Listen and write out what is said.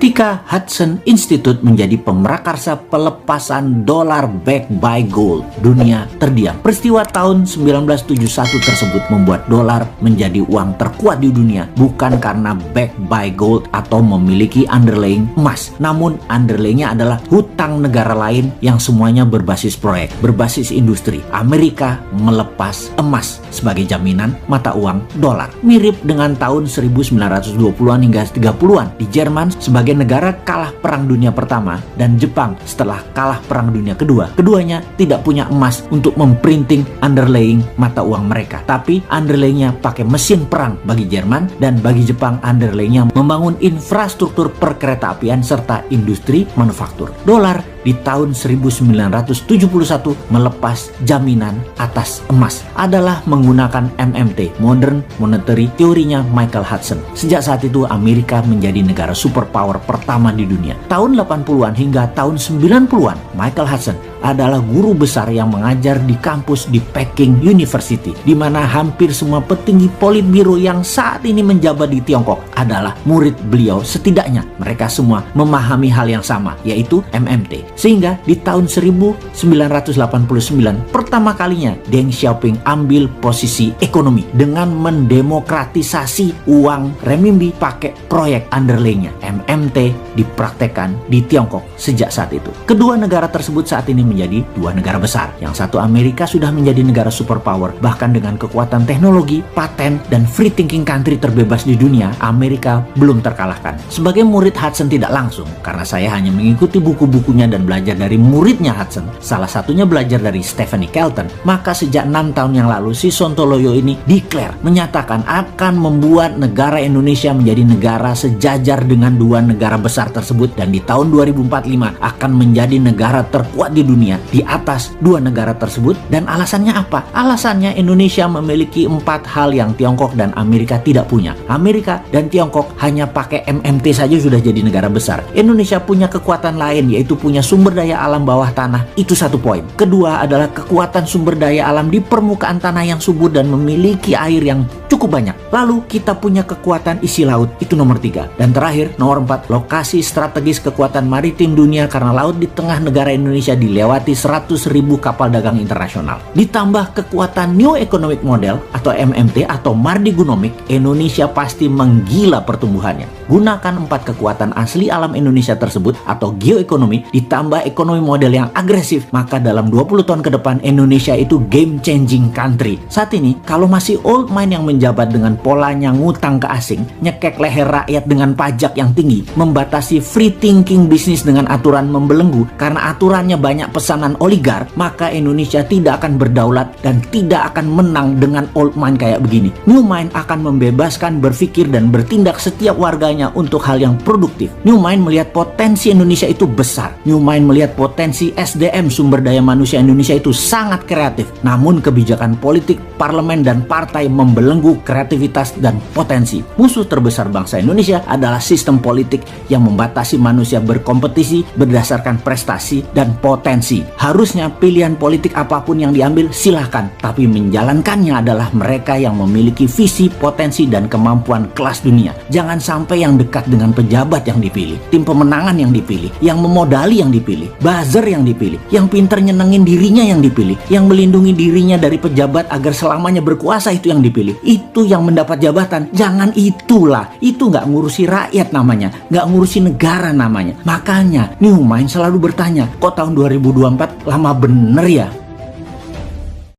ketika Hudson Institute menjadi pemrakarsa pelepasan dolar backed by gold, dunia terdiam. Peristiwa tahun 1971 tersebut membuat dolar menjadi uang terkuat di dunia, bukan karena backed by gold atau memiliki underlying emas, namun underlyingnya adalah hutang negara lain yang semuanya berbasis proyek, berbasis industri. Amerika melepas emas sebagai jaminan mata uang dolar. Mirip dengan tahun 1920-an hingga 30-an di Jerman sebagai negara kalah Perang Dunia Pertama dan Jepang setelah kalah Perang Dunia Kedua. Keduanya tidak punya emas untuk memprinting underlying mata uang mereka, tapi underlyingnya pakai mesin perang bagi Jerman, dan bagi Jepang underlyingnya membangun infrastruktur perkeretaapian serta industri manufaktur. Dolar di tahun 1971 melepas jaminan atas emas adalah menggunakan MMT, Modern Monetary teorinya Michael Hudson. Sejak saat itu Amerika menjadi negara superpower pertama di dunia. Tahun 80-an hingga tahun 90-an, Michael Hudson adalah guru besar yang mengajar di kampus di Peking University, di mana hampir semua petinggi politbiro yang saat ini menjabat di Tiongkok adalah murid beliau. Setidaknya mereka semua memahami hal yang sama, yaitu MMT. Sehingga di tahun 1989 pertama kalinya Deng Xiaoping ambil posisi ekonomi dengan mendemokratisasi uang renminbi pakai proyek underlayingnya. MMT dipraktekkan di Tiongkok sejak saat itu. Kedua negara tersebut saat ini menjadi dua negara besar. Yang satu, Amerika, sudah menjadi negara superpower, bahkan dengan kekuatan teknologi, paten, dan free thinking country terbebas di dunia. Amerika belum terkalahkan. Sebagai murid Hudson tidak langsung, karena saya hanya mengikuti buku-bukunya dan belajar dari muridnya Hudson, salah satunya belajar dari Stephanie Kelton, maka sejak 6 tahun yang lalu si Sontoloyo ini menyatakan akan membuat negara Indonesia menjadi negara sejajar dengan dua negara besar tersebut, dan di tahun 2045 akan menjadi negara terkuat di dunia di atas dua negara tersebut. Dan alasannya apa? Alasannya Indonesia memiliki 4 hal yang Tiongkok dan Amerika tidak punya. Amerika dan Tiongkok hanya pakai MMT saja sudah jadi negara besar. Indonesia punya kekuatan lain, yaitu punya sumber daya alam bawah tanah. Itu satu poin. Kedua adalah kekuatan sumber daya alam di permukaan tanah yang subur dan memiliki air yang cukup banyak. Lalu kita punya kekuatan isi laut, itu nomor 3. Dan terakhir, nomor 4, lokasi strategis kekuatan maritim dunia, karena laut di tengah negara Indonesia dilewati 100.000 kapal dagang internasional. Ditambah kekuatan New Economic Model atau MMT atau Mardigonomic, Indonesia pasti menggila pertumbuhannya. Gunakan 4 kekuatan asli alam Indonesia tersebut atau geoekonomi ditambah ekonomi model yang agresif, maka dalam 20 tahun ke depan Indonesia itu game changing country. Saat ini kalau masih old mind yang menjabat dengan polanya ngutang ke asing, nyekek leher rakyat dengan pajak yang tinggi, membatasi free thinking bisnis dengan aturan membelenggu karena aturannya banyak pesanan oligark, maka Indonesia tidak akan berdaulat dan tidak akan menang dengan old mind kayak begini. New mind akan membebaskan berpikir dan bertindak setiap warganya untuk hal yang produktif. New mind melihat potensi Indonesia itu besar. New mind melihat potensi SDM, sumber daya manusia Indonesia itu sangat kreatif. Namun kebijakan politik, parlemen, dan partai membelenggu kreativitas dan potensi. Musuh terbesar bangsa Indonesia adalah sistem politik yang membatasi manusia berkompetisi berdasarkan prestasi dan potensi. Harusnya pilihan politik apapun yang diambil silahkan, tapi menjalankannya adalah mereka yang memiliki visi, potensi, dan kemampuan kelas dunia. Jangan sampai yang dekat dengan pejabat yang dipilih, tim pemenangan yang dipilih, yang memodali yang dipilih, buzzer yang dipilih, yang pinter nyenengin dirinya yang dipilih, yang melindungi dirinya dari pejabat agar selamanya berkuasa itu yang dipilih. Itu yang mendapat jabatan. Jangan itulah. Itu nggak ngurusi rakyat namanya, nggak ngurusi negara namanya. Makanya New Mind selalu bertanya, kok tahun 2024 lama bener ya?